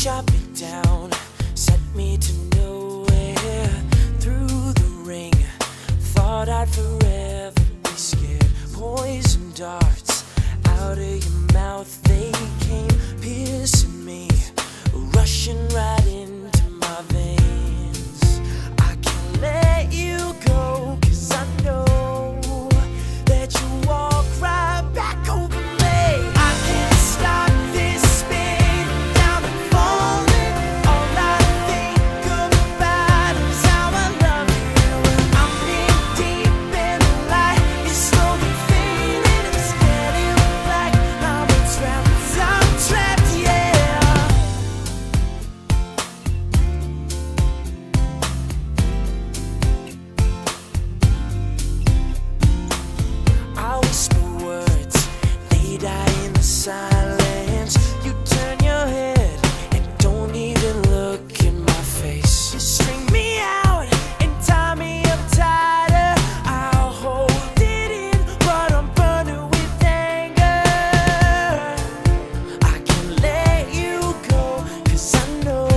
shot me down, set me to nowhere. Through the ring, thought I'd forever be scared. Poison darts out of your mouth, they came piercing me, rushing right into my veins. I can't let you go, 'cause I know that you walk right back over me. I can't stop this spin down and falling. All I think about is how I love you. I'm in deep in the light, it's slowly fading, it's getting black. I'm trapped, yeah. I whisper words, they die in the silence. You turn your head and don't even look in my face. You string me out and tie me up tighter. I'll hold it in, but I'm burning with anger. I can't let you go, 'cause I know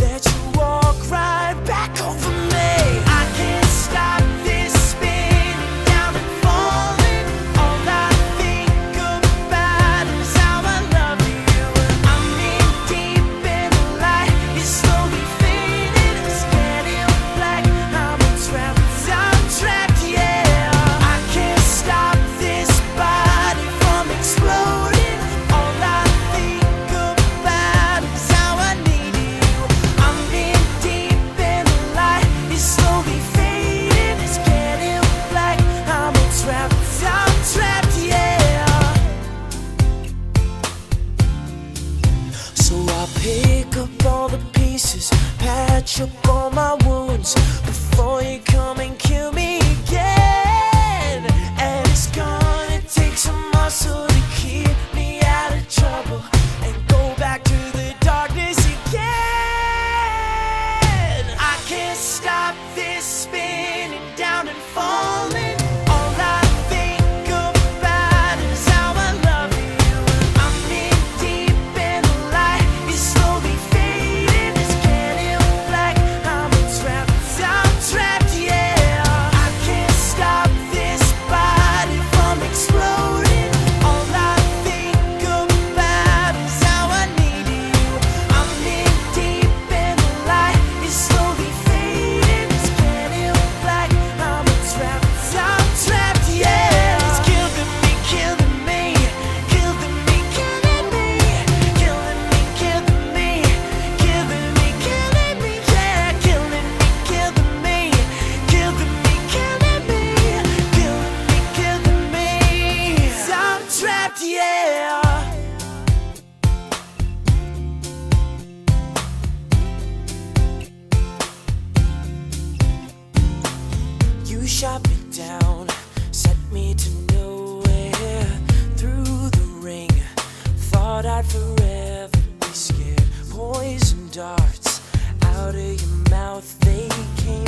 that you walk right back over me. I can't stop this spin down and falling. All I think about is how I love you. I'm in deep in the light, it's slowly fading, it's getting black. I'm trapped, yeah. I can't stop this body from exploding. All I think about is how I need you. I'm in deep in the light, it's slowly fading, it's getting black. I'm trapped, yeah. So I pick up all the pieces, patch up all my wounds before you come and kill me again. And it's gonna take some muscle to keep me out of trouble and go back to the darkness again. I can't stop this spinning down and falling. All I think about is how I love you. I'm in deep in the light, it's slowly fading, it's getting black. I'm trapped, yeah. I can't stop this body from exploding. All I think about is how I need you. I'm in deep in the light, it's slowly fading, it's getting black. I'm trapped, yeah. It's killing me, killing me, killing me, killing me, killing me, killing me, killing me, killing me, yeah. Killing me, killing me, killing me, killing me, killing me, killing me. I'm trapped, yeah. You shot me down, set me to nowhere. Through the ring, thought I'd forever be scared. Poison darts out of your mouth, they came